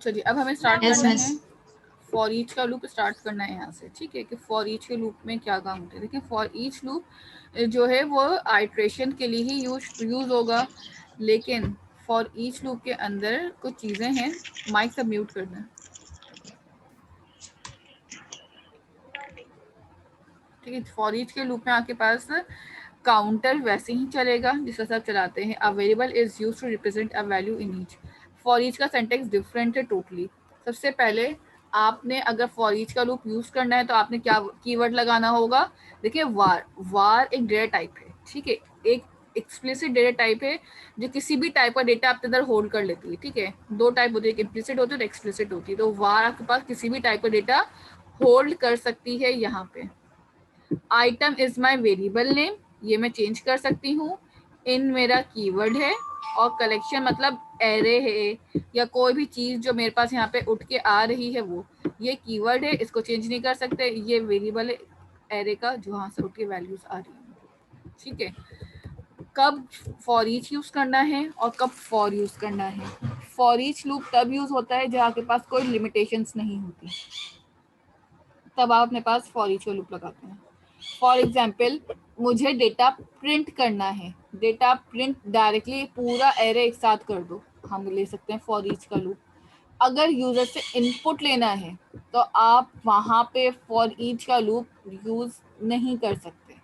चलिए अब हमें स्टार्ट Yes, करना miss. है, फॉर ईच का लूप स्टार्ट करना है यहाँ से, ठीक है, कि फॉर ईच के लूप में क्या काम होता है। देखिए फॉर ईच लूप जो है वो आइट्रेशन के लिए ही यूज होगा, लेकिन फॉर ईच लूप के अंदर कुछ चीज़ें हैं। माइक सब म्यूट करना है, ठीक है। फॉर ईच के लूप में आपके पास काउंटर वैसे ही चलेगा जिसका सब चलाते हैं। A variable is used to represent a value in each. For each का सिंटैक्स डिफरेंट है टोटली। सबसे पहले आपने अगर फॉर ईच का लूप यूज करना है तो आपने क्या कीवर्ड लगाना होगा। देखिए वार एक डेटा टाइप है, ठीक है, एक एक्सप्लिसिट डेटा टाइप है जो किसी भी टाइप का डेटा आपके अंदर होल्ड कर लेती है, ठीक है। दो टाइप होती है, एक इम्प्लिसिट होती है और एक्सप्लिसिट होती है। तो वार आपके पास किसी भी टाइप का डेटा होल्ड कर सकती है। यहाँ पे item is my variable name, ये मैं चेंज कर सकती हूँ। इन मेरा कीवर्ड है और कलेक्शन मतलब एरे है या कोई भी चीज जो मेरे पास यहाँ पे उठ के आ रही है वो ये कीवर्ड है, इसको चेंज नहीं कर सकते। ये वेरिएबल है एरे का जो वहां से उठ के वैल्यूज आ रही है, ठीक है। कब फॉर ईच यूज करना है और कब फॉर यूज करना है। फॉर ईच लूप तब यूज होता है जहाँ के पास कोई लिमिटेशंस नहीं होती, तब आप अपने पास फॉर ईच का लूप लगाते हैं। फॉर एग्जाम्पल मुझे डेटा प्रिंट करना है, डेटा प्रिंट डायरेक्टली पूरा एरे एक साथ कर दो, हम ले सकते हैं फॉर ईच का लूप। अगर यूजर से इनपुट लेना है तो आप वहां पे फॉर ईच का लूप यूज नहीं कर सकते,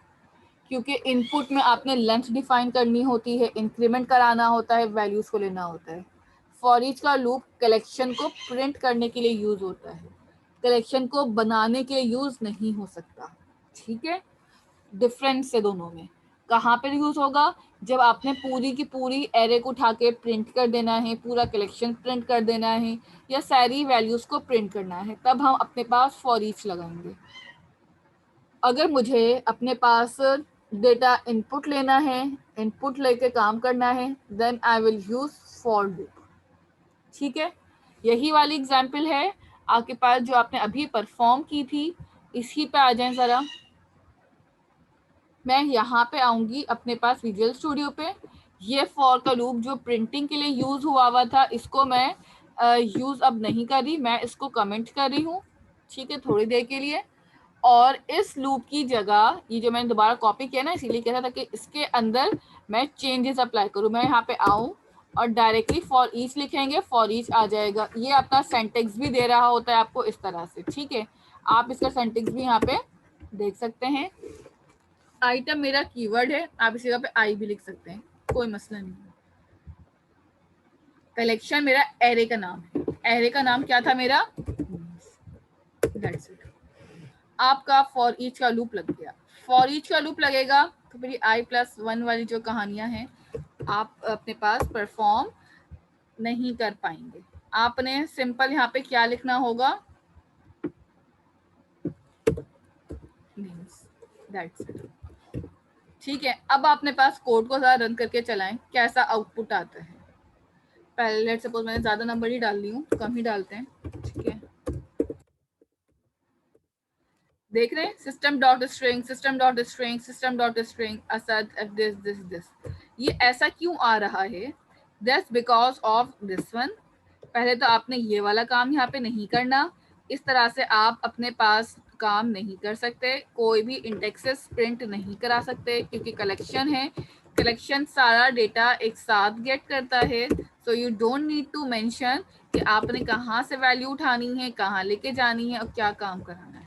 क्योंकि इनपुट में आपने लेंथ डिफाइन करनी होती है, इंक्रीमेंट कराना होता है, वैल्यूज को लेना होता है। फॉर ईच का लूप कलेक्शन को प्रिंट करने के लिए यूज होता है, कलेक्शन को बनाने के लिए यूज नहीं हो सकता, ठीक है। डिफरेंस है दोनों में। कहाँ पर यूज होगा, जब आपने पूरी की पूरी एरे को उठा के प्रिंट कर देना है, पूरा कलेक्शन प्रिंट कर देना है या सारी वैल्यूज को प्रिंट करना है, तब हम अपने पास फॉर ईच लगाएंगे। अगर मुझे अपने पास डेटा इनपुट लेना है, इनपुट लेके काम करना है, then I will use for loop, ठीक है। यही वाली एग्जाम्पल है आपके पास जो आपने अभी परफॉर्म की थी। इसी पे आ जाएं जरा, मैं यहाँ पे आऊंगी अपने पास विजुअल स्टूडियो पे। ये फॉर का लूप जो प्रिंटिंग के लिए यूज हुआ था इसको मैं यूज अब नहीं कर रही, मैं इसको कमेंट कर रही हूँ, ठीक है, थोड़ी देर के लिए। और इस लूप की जगह ये जो मैंने दोबारा कॉपी किया ना, इसीलिए कह रहा था कि इसके अंदर मैं चेंजेस अप्लाई करूँ। मैं यहाँ पे आऊँ और डायरेक्टली फॉर ईच लिखेंगे, फॉर ईच आ जाएगा। ये अपना सेंटेक्स भी दे रहा होता है आपको इस तरह से, ठीक है। आप इसका सेंटेक्स भी यहाँ पे देख सकते हैं। आइटम मेरा कीवर्ड है, आप इसी जगह पे आई भी लिख सकते हैं, कोई मसला नहीं। कलेक्शन मेरा एरे का नाम है, एरे का नाम क्या था मेरा, दैट्स इट। आपका फॉर ईच का लूप लग गया। फॉर ईच का लूप लगेगा तो मेरी i+1 वाली जो कहानियां हैं आप अपने पास परफॉर्म नहीं कर पाएंगे। आपने सिंपल यहाँ पे क्या लिखना होगा, दैट्स इट, ठीक है। अब अपने पास कोड को जरा रन करके चलाएं, कैसा आउटपुट आता है। पहले लेट्स सपोज मैंने ज्यादा नंबर ही डाल दी हूँ, कम ही डालते हैं, ठीक है। देख रहे हैं system dot string, system dot string, system dot string Asad this this this. ये ऐसा क्यों आ रहा है, that's because of this one. पहले तो आपने ये वाला काम यहाँ पे नहीं करना, इस तरह से आप अपने पास काम नहीं कर सकते, कोई भी इंडेक्सेस प्रिंट नहीं करा सकते, क्योंकि कलेक्शन है, कलेक्शन सारा डेटा एक साथ गेट करता है। So you don't need to mention कि आपने कहाँ से वैल्यू उठानी है, कहाँ लेके जानी है और क्या काम कराना है।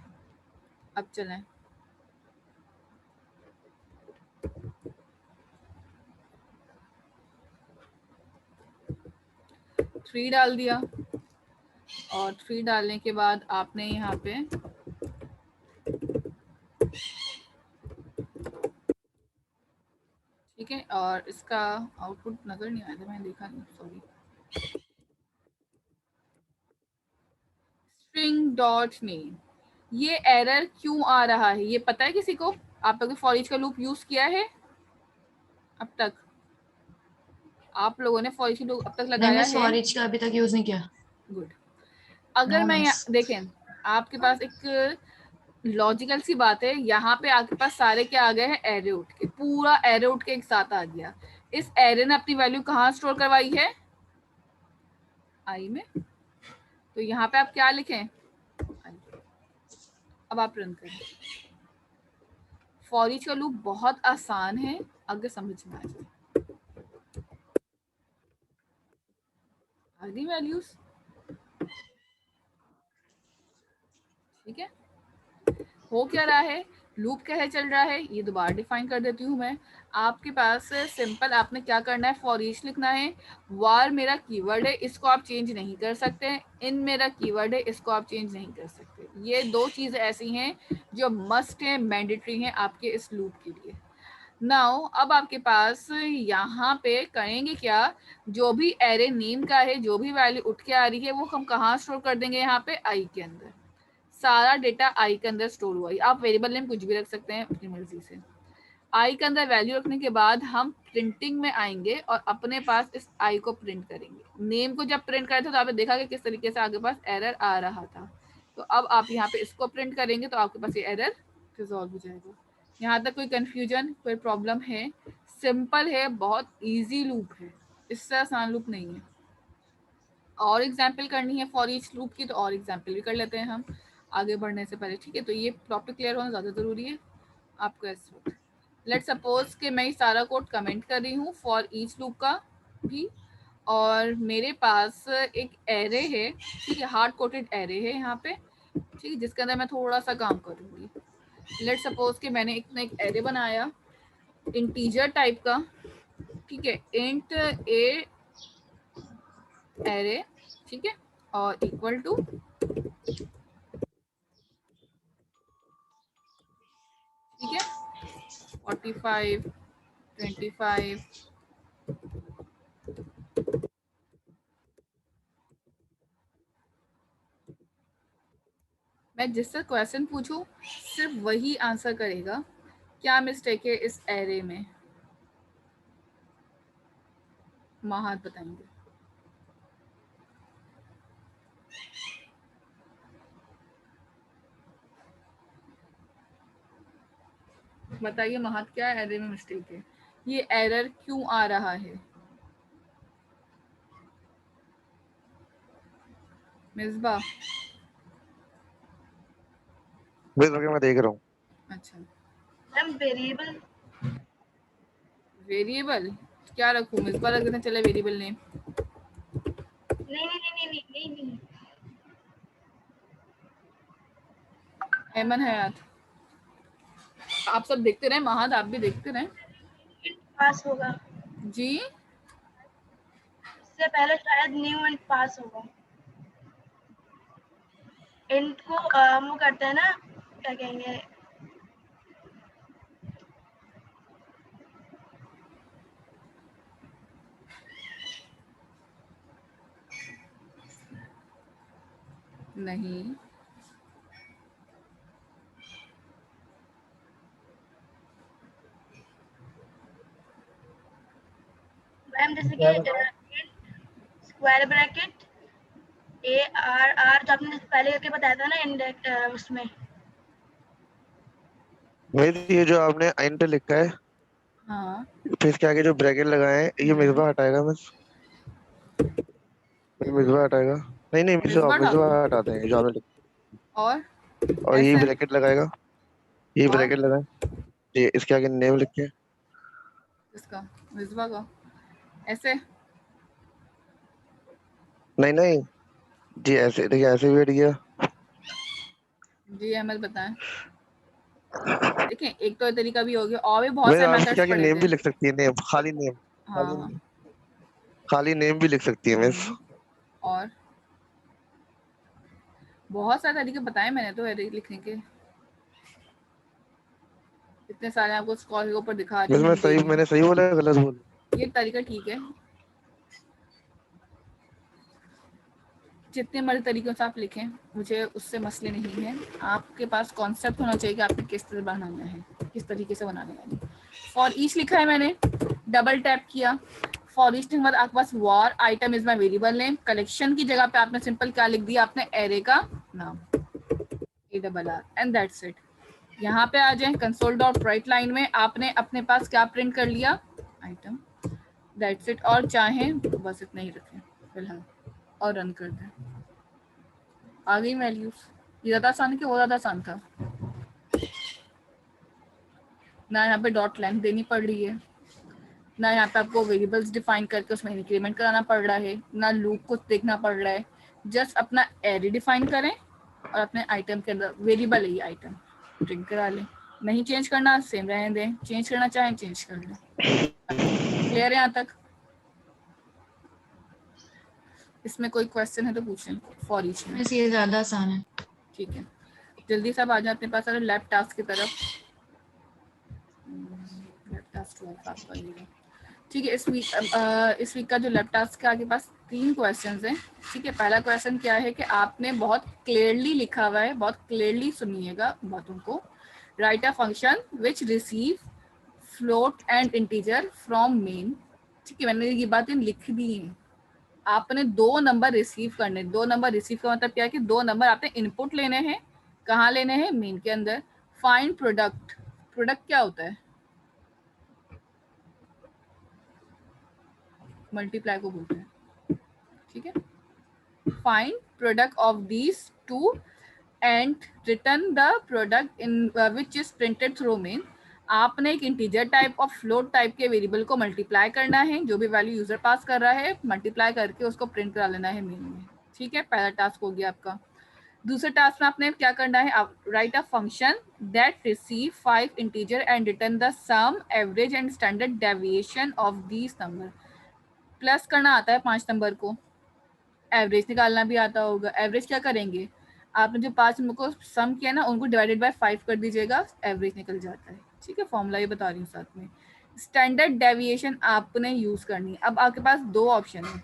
अब चलें, थ्री डाल दिया और थ्री डालने के बाद आपने यहाँ पे ठीक है, और इसका आउटपुट नजर नहीं आया था, मैंने देखा नहीं, सॉरी। स्ट्रिंग डॉट नेम, ये एरर क्यों आ रहा है ये पता है किसी को? आप लोगों ने फॉर ईच का लूप यूज किया है अब तक? आप लोगों ने फॉर ईच लूप अब तक नहीं, लगाया मैं है? फॉर ईच का अभी तक यूज नहीं किया। गुड। अगर नो मैं मिस। देखें आपके पास एक लॉजिकल सी बात है, यहाँ पे आपके पास सारे क्या आ गए हैं, एरे उठ के, पूरा एरे उठ के एक साथ आ गया। इस एरे ने अपनी वैल्यू कहाँ स्टोर करवाई है, आई में। तो यहाँ पे आप क्या लिखें, अब आप रन करें। फॉर ईच का लूप बहुत आसान है अगर समझ में आ जाए। आ गई वैल्यूज, ठीक है। हो क्या रहा है, लूप कैसे चल रहा है, ये दोबारा डिफाइन कर देती हूँ मैं। आपके पास सिंपल आपने क्या करना है, फॉर ईच लिखना है। वार मेरा कीवर्ड है, इसको आप चेंज नहीं कर सकते। इन मेरा कीवर्ड है, इसको आप चेंज नहीं कर सकते। ये दो चीज़ें ऐसी हैं जो मस्ट है, मैंडेटरी हैं आपके इस लूप के लिए। नाउ अब आपके पास यहाँ पे करेंगे क्या, जो भी एरे नेम का है, जो भी वैल्यू उठ के आ रही है, वो हम कहाँ स्टोर कर देंगे, यहाँ पे आई के अंदर। सारा डेटा आई के अंदर स्टोर हुआ है। आप वेरिएबल नेम कुछ भी रख सकते हैं अपनी मर्जी से। आई के अंदर वैल्यू रखने के बाद हम प्रिंटिंग में आएंगे और अपने पास इस आई को प्रिंट करेंगे। नेम को जब प्रिंट करे थे तो आपने देखा कि किस तरीके से आपके पास एरर आ रहा था। तो अब आप यहाँ पे इसको प्रिंट करेंगे तो आपके पास ये एरर रिजॉल्व हो जाएगा। यहाँ तक कोई कंफ्यूजन, कोई प्रॉब्लम है? सिंपल है, बहुत ईजी लूप है, इससे आसान लूप नहीं है। और एग्जाम्पल करनी है फॉर ईच लूप की तो और एग्जाम्पल भी कर लेते हैं हम आगे बढ़ने से पहले, ठीक है। तो ये टॉपिक क्लियर होना ज़्यादा ज़रूरी है आपको इस वक्त। लेट सपोज कि मैं सारा कोड कमेंट कर रही हूँ फॉर ईच लूप का भी, और मेरे पास एक एरे है, ठीक है, हार्ड कोटेड एरे है यहाँ पे, ठीक है, जिसके अंदर मैं थोड़ा सा काम करूँगी। लेट सपोज कि मैंने एक एरे बनाया इंटीजर टाइप का, ठीक है, इंट ए एरे, ठीक है, और इक्वल टू, ठीक है, 45 25। मैं जिससे क्वेश्चन पूछूं सिर्फ वही आंसर करेगा। क्या मिस्टेक है इस एरे में, महात बताएंगे। बताइए महात, क्या एरे में मिस्टेक है, ये एरर क्यों आ रहा है? मिसबा, मैं देख रहा हूँ। अच्छा, मैम वेरिएबल, वेरिएबल क्या रखूं, मिसबा रख देना, चले वेरिएबल नेम। नहीं नहीं नहीं नहीं नहीं नहीं, नहीं। एमन हयात, आप सब देखते रहे, महात आप भी देखते रहे इंट पास होगा, जी। इससे पहले शायद न्यू इंट पास होगा। इंट को वो करते हैं ना, क्या कहेंगे, नहीं, मैम जैसे कि square bracket A R R, जो आपने पहले करके बताया था ना इंडेक्स उसमें। वही ये जो आपने इंट लिखा है, हाँ, फिर इसके आगे जो ब्रैकेट लगाए हैं, ये मिसबा हटाएगा। मिसबा हटाएगा। नहीं नहीं, मिसबा मिसबा मिसबा डालू हटा देंगे जो आपने और और ये ऐसे, ब्रैकेट लगाएगा। ये और ब्रैकेट लगाए, ये इसके आगे नेम लिखे। इसका मिसबा का ऐसे। नहीं नहीं जी, ऐसे देखिए, ऐसे भी हट गया। जी अहमद बताएं। देखें, एक तो ये तरीका भी हो गया, और भी बहुत मैं सारे आप इसके मेथड्स आगे पढ़े नेम थे। भी लिख सकती है, नेम, खाली नेम। खाली हाँ, खाली नेम भी लिख सकती है मिस। और बहुत सारे तरीके बताए मैंने तो एरे लिखने के, इतने सारे आपको स्क्रॉल के ऊपर दिखा रही मिस हूँ, मैं हिंट दे सही, रही हूँ। मैंने सही बोला है गलत बोला? ये तरीका ठीक है, जितने मर्जी तरीकों से आप लिखें, मुझे उससे मसले नहीं है। आपके पास कॉन्सेप्ट होना चाहिए कि आपने किस तरह बनाना है, किस तरीके से बनाने वाली। फॉर ईच लिखा है मैंने, डबल टैप किया, फॉर ईच के बाद आपके पास var item is my variable name, collection की जगह पे आपने सिंपल क्या लिख दिया, आपने एरे का नाम ARR एंड दैट्स इट। यहाँ पे आ जाए कंसोल डॉट राइट लाइन में, आपने अपने पास क्या प्रिंट कर लिया, आइटम, दैट्स इट। और चाहें बस इतना ही रखें फिलहाल और रन कर दें। आ गई वैल्यूज। ये ज्यादा आसान है कि वो ज्यादा आसान था? ना यहाँ पे डॉट लेंथ देनी पड़ रही है, ना यहाँ पे आपको वेरिएबल्स डिफाइन करके उसमें इंक्रीमेंट कराना पड़ रहा है, ना लूप को देखना पड़ रहा है। जस्ट अपना एरे डिफाइन करें और अपने आइटम के अंदर वेरिएबल है ये आइटम प्रिंट करा लें। नहीं चेंज करना सेम रहने दें, चेंज करना चाहें चेंज कर लें। क्लियर है यहाँ तक? इसमें कोई क्वेश्चन है तो पूछें फॉर ईच में। ये ज्यादा आसान है। ठीक है, जल्दी से आप आ जाए अपने पास लैब टास्क की तरफ। लैब टास्क आपका ये ठीक है। इस वीक का जो लैब टास्क है आपके पास 3 क्वेश्चंस हैं। ठीक है, पहला क्वेश्चन क्या है कि आपने बहुत क्लियरली लिखा हुआ है, बहुत क्लियरली सुनिएगा बातों को। Right a function which receive float and integer from main. ठीक है, मैंने ये बातें लिख दी हैं। आपने 2 नंबर रिसीव करने, 2 नंबर रिसीव का मतलब क्या है कि 2 नंबर आपने इनपुट लेने हैं। कहाँ लेने हैं? मेन के अंदर। Find product. प्रोडक्ट क्या होता है? मल्टीप्लाई को बोलते हैं। ठीक है, find product of these two and return the product in which is printed through main. आपने एक इंटीजर टाइप और फ्लोट टाइप के वेरिएबल को मल्टीप्लाई करना है, जो भी वैल्यू यूजर पास कर रहा है मल्टीप्लाई करके उसको प्रिंट करा लेना है मेन में। ठीक है, पहला टास्क हो गया आपका। दूसरे टास्क में आपने क्या करना है? Write a function that receive 5 integer and return the sum average and standard deviation of these number. Plus करना आता है 5 नंबर को, एवरेज निकालना भी आता होगा। एवरेज क्या करेंगे? आपने जो 5 नंबर को सम किया ना उनको डिवाइडेड बाय 5 कर दीजिएगा, एवरेज निकल जाता है। ठीक है, फॉर्मूला ये बता रही हूँ साथ में। स्टैंडर्ड डेविएशन आपने यूज करनी है। अब आपके पास 2 ऑप्शन है।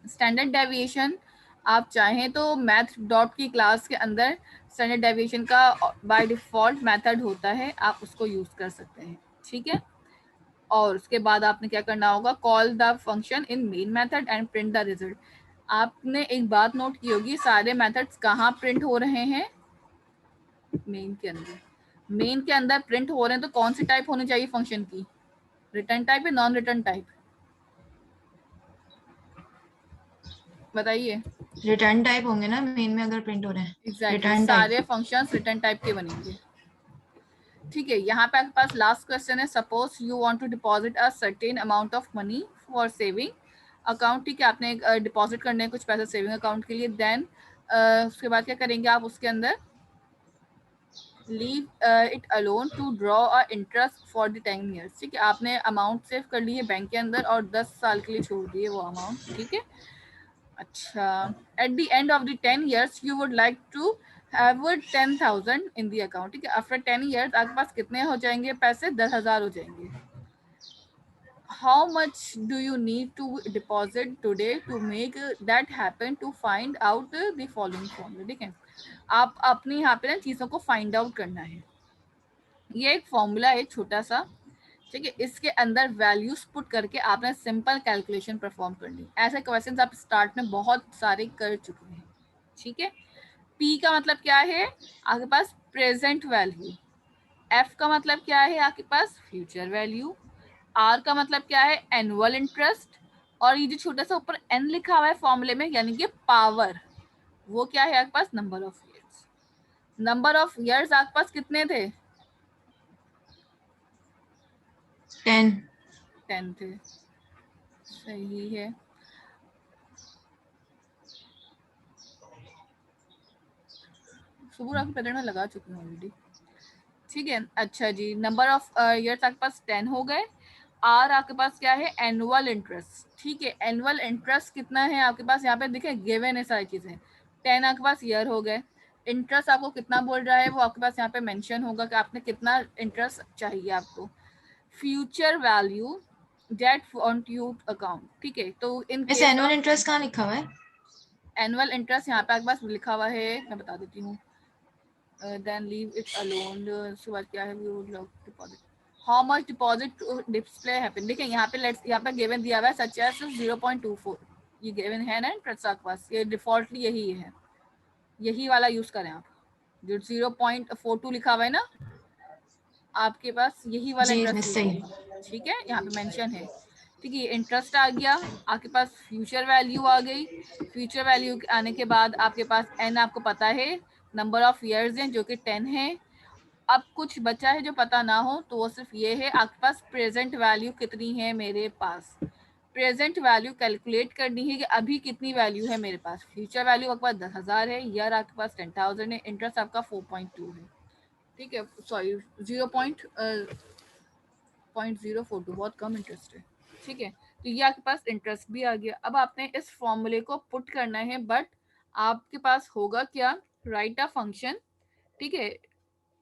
स्टैंडर्ड डेविएशन आप चाहें तो मैथ डॉट की क्लास के अंदर स्टैंडर्ड डेविएशन का बाय डिफॉल्ट मेथड होता है, आप उसको यूज कर सकते हैं। ठीक है, और उसके बाद आपने क्या करना होगा? Call the function in main method and print the result. आपने एक बात नोट की होगी, सारे मेथड्स कहाँ प्रिंट हो रहे हैं? मेन के अंदर। मेन के अंदर प्रिंट हो रहे हैं तो कौन सी टाइप होनी चाहिए फंक्शन की? रिटर्न टाइप या नॉन रिटर्न टाइप? बताइए। रिटर्न टाइप होंगे ना मेन में अगर प्रिंट हो रहे हैं। Exactly, return type. सारे फंक्शंस रिटर्न टाइप के बनेंगे। ठीक है, यहाँ पे आपके पास लास्ट क्वेश्चन है। Suppose you want to deposit a certain amount of money for saving account. ठीक है, आपने डिपॉजिट करने हैं कुछ पैसे सेविंग अकाउंट के लिए। देन उसके बाद क्या करेंगे आप? उसके अंदर leave it alone to draw a interest for the 10 years. ठीक है, आपने अमाउंट सेव कर ली है बैंक के अंदर और 10 साल के लिए छोड़ दिए वो अमाउंट। ठीक है, अच्छा, at the end of the 10 years you would like to have 10,000 in the account. ठीक है, आफ्टर 10 ईयर्स आपके पास कितने हो जाएंगे पैसे? 10,000 हो जाएंगे। How much do you need to deposit today to make that happen to find out the following formula. ठीक है, आप अपने यहाँ पे ना चीज़ों को फाइंड आउट करना है। ये एक फॉर्मूला है छोटा सा। ठीक है, इसके अंदर वैल्यूज पुट करके आपने सिंपल कैलकुलेशन परफॉर्म करनी। ऐसे क्वेश्चंस आप स्टार्ट में बहुत सारे कर चुके हैं। ठीक है, पी का मतलब क्या है? आपके पास प्रेजेंट वैल्यू। एफ का मतलब क्या है? आपके पास फ्यूचर वैल्यू। आर का मतलब क्या है? Annual interest. और ये जो छोटा सा ऊपर एन लिखा हुआ है फॉर्मूले में यानी कि पावर, वो क्या है आपके पास? Number of years. Number of years आपके पास कितने थे? 10 थे। सही है। सुबह आपके पैटर्न में लगा चुकी हूँ ऑलरेडी। ठीक है, अच्छा जी, नंबर ऑफ ईयर्स आपके पास 10 हो गए। आर आपके पास क्या है? Annual interest. ठीक है, एनुअल इंटरेस्ट कितना है आपके पास? यहाँ पे देखिए गिवन है सारी चीजें। 10 आपके पास ईयर हो गए। इंटरेस्ट आपको कितना बोल रहा है वो आपके पास यहाँ पे मेंशन होगा कि आपने कितना इंटरेस्ट चाहिए आपको। Future value that want you account. ठीक है, तो इन केस एनुअल इंटरेस्ट कहाँ लिखा हुआ है? एनुअल इंटरेस्ट यहाँ पे आपके पास लिखा हुआ है, मैं बता देती हूँ। then leave it alone। उसके बाद क्या है? we would love deposit how much deposit to display happen। देखिए यहाँ पे यहाँ पे गिवन दिया हुआ है such as 0.24। ये गिवन है ना इंटरेस्ट आपके पास, ये डिफॉल्टली यही है, यही वाला यूज करें आप। जो 0.42 लिखा हुआ है ना आपके पास, यही वाला जी इंटरेस्ट यूज सही। करें। ठीक है, यहाँ पे मेंशन है। ठीक है, इंटरेस्ट आ गया, आपके पास फ्यूचर वैल्यू आ गई। फ्यूचर वैल्यू आने के बाद आपके पास एन आपको पता है, नंबर ऑफ ईयर्स हैं जो कि 10 है। अब कुछ बचा है जो पता ना हो, तो वो सिर्फ ये है आपके पास प्रेजेंट वैल्यू कितनी है मेरे पास। प्रेजेंट वैल्यू कैलकुलेट करनी है कि अभी कितनी वैल्यू है मेरे पास। फ्यूचर वैल्यू आपके पास 10,000 है, ईयर आपके पास 10,000 है, इंटरेस्ट आपका 4.2 है। ठीक है, सॉरी 0.042, बहुत कम इंटरेस्ट है। ठीक है, तो ये आपके पास इंटरेस्ट भी आ गया। अब आपने इस फॉर्मूले को पुट करना है, बट आपके पास होगा क्या, राइट अ फंक्शन। ठीक है,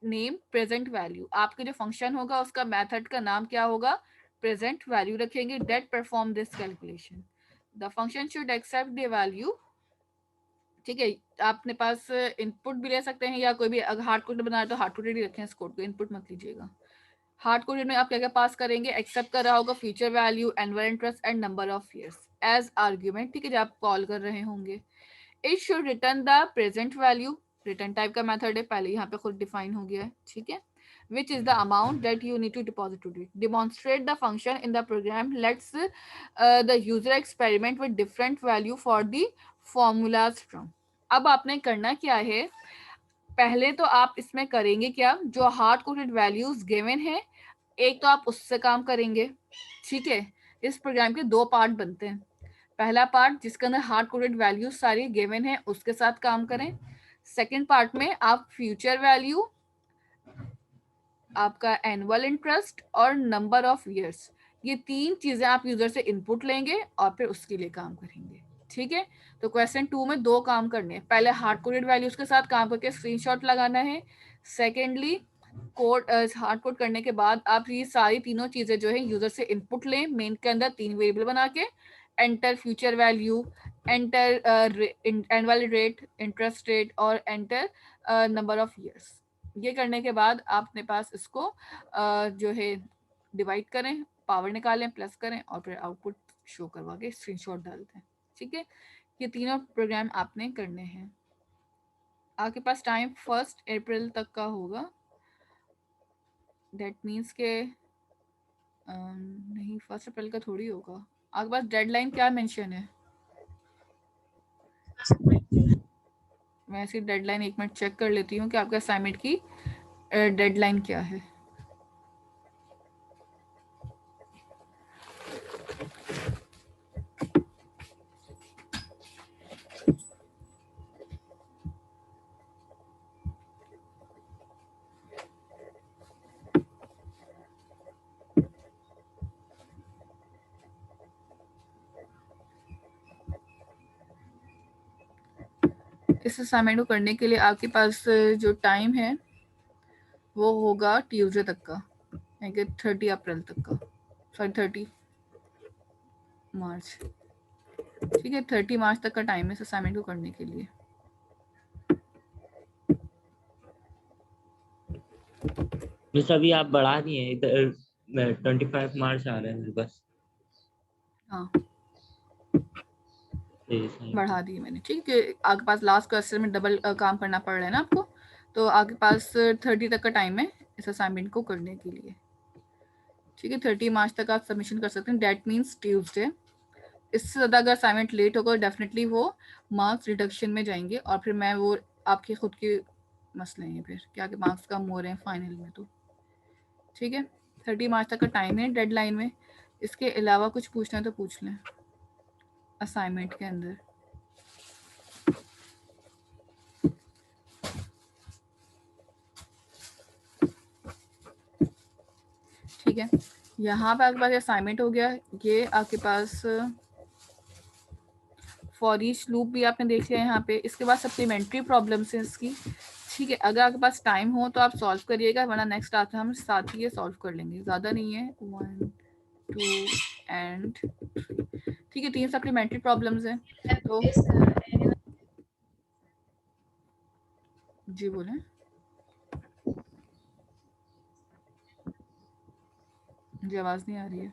नेम प्रेजेंट वैल्यू, आपके जो फंक्शन होगा उसका मेथड का नाम क्या होगा, प्रेजेंट वैल्यू रखेंगे। That perform this calculation, the function should accept the value. ठीक है, आपने पास इनपुट भी ले सकते हैं, या कोई भी अगर हार्ड कोड बना रहे तो हार्ड कोडेड ही रखें इस कोड को, इनपुट मत लीजिएगा। हार्ड कोडेड में आप क्या क्या पास करेंगे, एक्सेप्ट कर रहा होगा future value, annual interest and number of years as argument. ठीक है, जब आप कॉल कर रहे होंगे, it should return the present value, return type का मेथड है, पहले यहाँ पे खुद डिफाइन हो गया है। ठीक है, which is the amount that you need to deposit to it. Demonstrate the function in the program. Let's the user experiment with different value for the formulas from. अब आपने करना क्या है, पहले तो आप इसमें करेंगे क्या, जो हार्ड कोडेड वैल्यूज गिवन है, एक तो आप उससे काम करेंगे। ठीक है, इस प्रोग्राम के दो पार्ट बनते हैं। पहला पार्ट जिसके अंदर हार्ड कोडेड वैल्यूज सारी गिवन है, उसके साथ काम करें। सेकंड पार्ट में आप फ्यूचर वैल्यू, आपका एनुअल इंटरेस्ट और नंबर ऑफ ईयर्स, ये तीन चीजें आप यूजर से इनपुट लेंगे और फिर उसके लिए काम करेंगे। ठीक है, तो क्वेश्चन 2 में दो काम करने हैं, पहले हार्ड कोडेड वैल्यूज के साथ काम करके स्क्रीनशॉट लगाना है। सेकेंडली कोड हार्ड कोड करने के बाद आप ये सारी तीनों चीजें जो है यूजर से इनपुट लें, मेन के अंदर 3 वेरिएबल बना के, enter future value, enter annual rate, interest rate और एंटर नंबर ऑफ ईयर्स। ये करने के बाद आपने पास इसको जो है डिवाइड करें, पावर निकालें, प्लस करें और फिर आउटपुट शो करवा के स्क्रीनशॉट डालते हैं। ठीक है, ये तीनों प्रोग्राम आपने करने हैं। आपके पास टाइम 1 अप्रैल तक का होगा, दैट मीन्स के नहीं 1 अप्रैल का थोड़ी होगा। आपके पास डेडलाइन क्या मेंशन है, मैं इसकी डेडलाइन 1 मिनट चेक कर लेती हूँ कि आपके असाइनमेंट की डेडलाइन क्या है। इस असाइनमेंट को करने के लिए आपके पास जो टाइम है वो होगा ट्यूसडे तक का, 30 अप्रैल तक का, सॉरी 30 मार्च। ठीक है, 30 मार्च तक का टाइम है इस असाइनमेंट को करने के लिए। मिस अभी आप बढ़ा दिए, इधर 25 मार्च आ रहा है मेरे पास। हाँ, बढ़ा दी मैंने। ठीक है, आपके पास लास्ट क्वेश्चन में डबल काम करना पड़ रहा है ना आपको, तो आपके पास 30 तक का टाइम है इस असाइनमेंट को करने के लिए। ठीक है, 30 मार्च तक आप सबमिशन कर सकते हैं, डेट मीन्स ट्यूसडे। इससे ज़्यादा अगर असाइनमेंट लेट होगा डेफिनेटली वो मार्क्स रिडक्शन में जाएंगे, और फिर मैं वो आपके खुद के मसले हैं फिर क्या कि मार्क्स कम हो रहे हैं फाइनल में। तो ठीक है, 30 मार्च तक का टाइम है डेडलाइन में। इसके अलावा कुछ पूछना है तो पूछ लें असाइनमेंट के अंदर। ठीक है, यहाँ पे आपके पास असाइनमेंट हो गया। ये आपके पास फॉर ईच लूप भी आपने देख लिया यहाँ पे। इसके बाद सप्लीमेंट्री प्रॉब्लम्स है इसकी। ठीक है, अगर आपके पास टाइम हो तो आप सॉल्व करिएगा, वरना नेक्स्ट आता हम साथ ही ये सॉल्व कर लेंगे, ज़्यादा नहीं है। 1 2 and 3। ठीक है, 3 सप्लीमेंट्री प्रॉब्लम्स हैं। तो जी बोलें। जी आवाज़ नहीं आ रही है।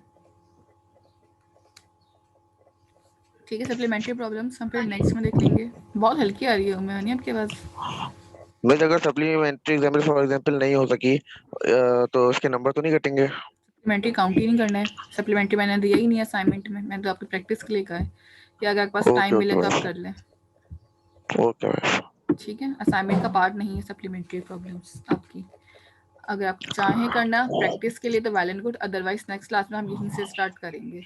ठीक है, सप्लीमेंट्री प्रॉब्लम्स हम फिर नेक्स्ट में देख लेंगे। बहुत हल्की आ रही है उम्मीद नहीं आपकी आवाज़। बस अगर सप्लीमेंट्री एग्जाम्पल फॉर एग्जांपल नहीं हो सकी तो उसके नंबर तो नहीं कटेंगे? सप्लीमेंट्री काउंट ही नहीं करना है। सप्लीमेंट्री मैंने दिया ही नहीं असाइनमेंट में, मैंने तो आपकी प्रैक्टिस के लिए कहा है कि अगर आपके पास ओके टाइम मिले ओके तो आप मैम, कर लें। Okay ma'am. ठीक है, असाइनमेंट का पार्ट नहीं है सप्लीमेंट्री प्रॉब्लम्स आपकी। अगर आप चाहें करना प्रैक्टिस के लिए तो well and good, otherwise next class में हम यहीं से स्टार्ट करेंगे।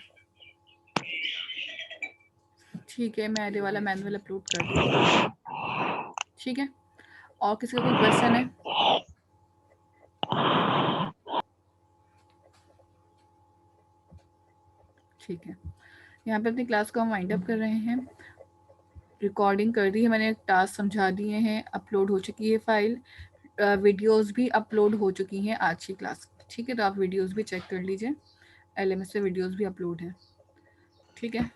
ठीक है, मैं ये वाला मैनुअल अपलोड कर देती हूँ। ठीक है, और किसी का कोई क्वेश्चन है? ठीक है, यहाँ पे अपनी क्लास को हम वाइंड अप कर रहे हैं। रिकॉर्डिंग कर दी है मैंने, टास्क समझा दिए हैं, अपलोड हो चुकी है फाइल, वीडियोस भी अपलोड हो चुकी हैं आज की क्लास। ठीक है, तो आप वीडियोस भी चेक कर लीजिए, LMS पे वीडियोस भी अपलोड है। ठीक है,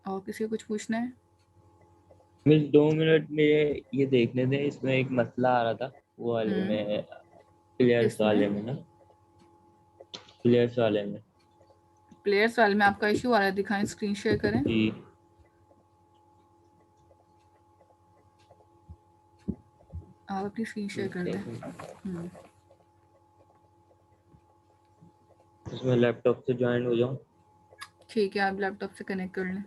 और किसी को कुछ पूछना है? मिस 2 मिनट में ये देखने दें, इसमें एक मसला आ रहा था वो वाले में, प्लेयर्स इसमें वाले में ना, प्लेयर्स वाले में। प्लेयर्स वाले में आपका इशू आ रहा है, दिखाएं, स्क्रीन शेयर करें। जी आप अपनी स्क्रीन शेयर कर दें। इसमें लैपटॉप से ज्वाइन हो जाऊं। ठीक है, आप लैपटॉप से कनेक्ट कर लें।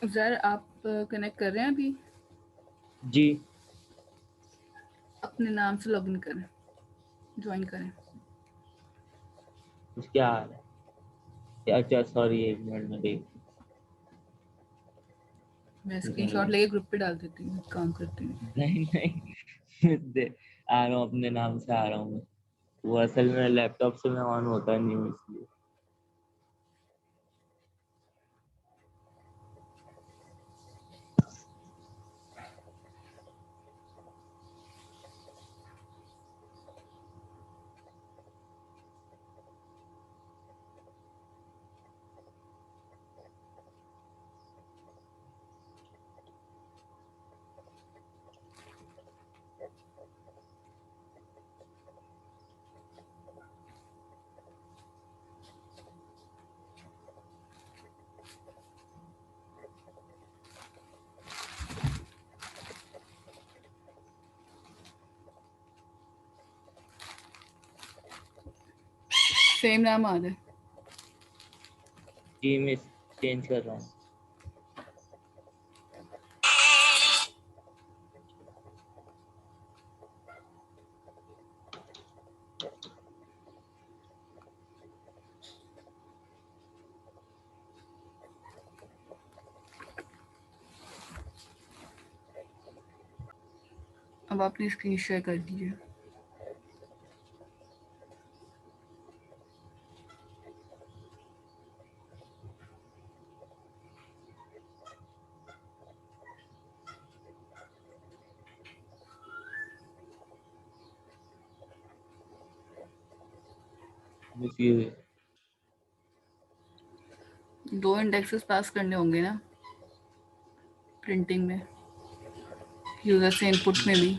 सर आप कनेक्ट कर रहे हैं अभी? जी अपने नाम से लॉगिन करें, ज्वाइन करें। क्या आ रहा है? अच्छा सॉरी, एक मिनट में देख। मैं स्क्रीनशॉट लेके ग्रुप पे डाल देती हूँ, काम करती हूँ। नहीं नहीं आ रहा हूँ, अपने नाम से आ रहा हूँ मैं। वो असल में लैपटॉप से मैं ऑन होता नहीं हूँ इसलिए। सेम नाम आ रहा है। जी मैं चेंज कर रहा हूँ। अब अपनी स्क्रीन शेयर कर दीजिए। मिस ये 2 इंडेक्सेस पास करने होंगे ना प्रिंटिंग में, यूजर से इनपुट में भी।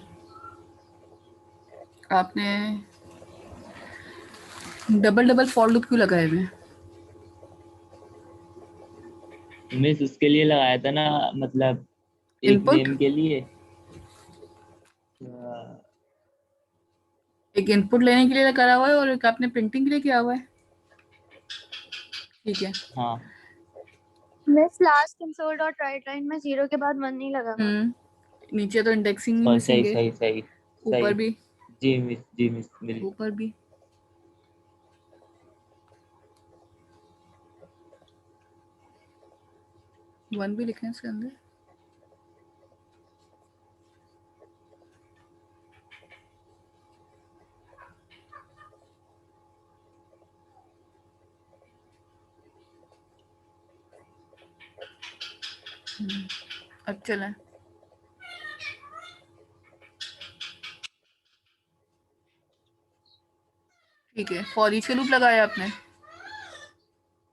आपने डबल डबल फॉर लूप क्यों लगाए हुए हैं? मिस उसके लिए लगाया था ना, मतलब एक इनपुट नेम के लिए। एक इनपुट लेने के लिए करा हुआ है और एक आपने प्रिंटिंग के लिए किया हुआ है। ठीक है। हाँ miss last console dot right line में 0 के बाद 1 नहीं लगा हुआ। नीचे तो इंडेक्सिंग ही सही मिसिंग सही है, सही सही ऊपर सही। भी, जी मिस मिल ऊपर भी। वन भी लिखे हैं इसके अंदर। अब चलें। ठीक है, फॉर ईच के लूप लगाया आपने?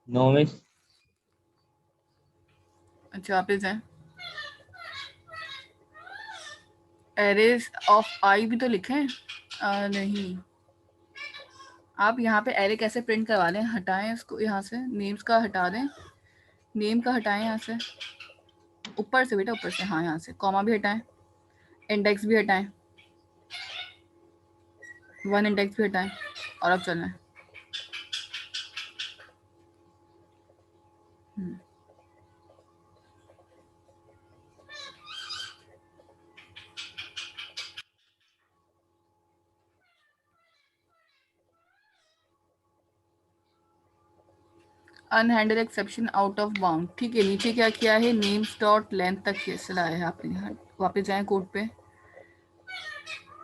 No miss. अच्छा वापस हैं। एरेज ऑफ आई भी तो लिखे हैं। नहीं, आप यहाँ पे एरे कैसे प्रिंट करवा लें? हटाएं इसको यहाँ से, नेम्स का हटा दें, नेम का हटाएं यहाँ से, ऊपर से बेटा, ऊपर से। हाँ यहाँ से कॉमा भी हटाएं, इंडेक्स भी हटाएं, 1 इंडेक्स भी हटाएं, और अब चलना है। अनहैंडल एक्सेप्शन आउट ऑफ बाउंड। ठीक है, नीचे क्या किया है? नेम्स डॉट लेंथ तक कैसे लाया है आपने? यहाँ वापस जाएं कोड पे,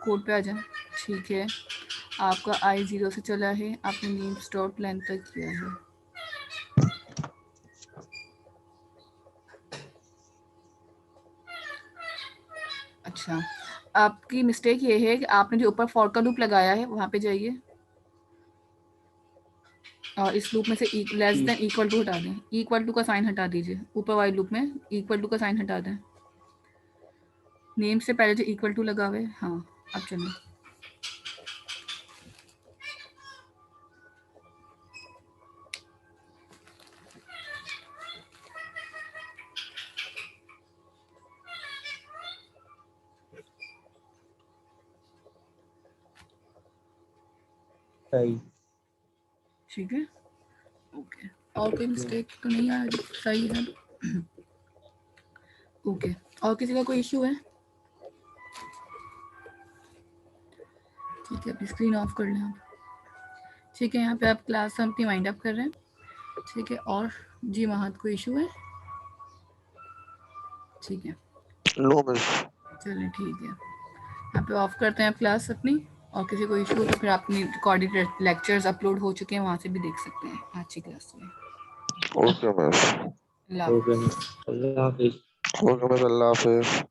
कोड पे आ जाएं। ठीक है, आपका आई 0 से चला है, आपने नेम्स डॉट लेंथ तक किया है। अच्छा, आपकी मिस्टेक ये है कि आपने जो ऊपर फॉर का लूप लगाया है वहाँ पे जाइए और इस लूप में से लेस देन इक्वल टू हटा दें, इक्वल टू का साइन हटा दीजिए, ऊपर वाले लूप में इक्वल टू का साइन हटा दें। नेम से पहले जो इक्वल टू लगा हुआ है। हाँ अब चलिए। सही। ठीक है, ओके। और कोई मिस्टेक तो नहीं आया? सही है। ओके, और किसी का कोई इशू है? ठीक है, अपनी स्क्रीन ऑफ कर लें आप। ठीक है, यहाँ पे आप क्लास अपनी वाइंड अप कर रहे हैं। ठीक है, और जी महत कोई इशू है? ठीक है, नो मिस। चलिए ठीक है, यहाँ पे ऑफ करते हैं आप क्लास अपनी। और किसी को इशू हो तो फिर अपनी रिकॉर्डेड लेक्चर्स अपलोड हो चुके हैं, वहाँ से भी देख सकते हैं आज की क्लास में। Okay miss. अल्लाह ओके हाफ़िज़। मिस, अल्लाह हाफिज। ओके मिस, अल्लाह हाफिज।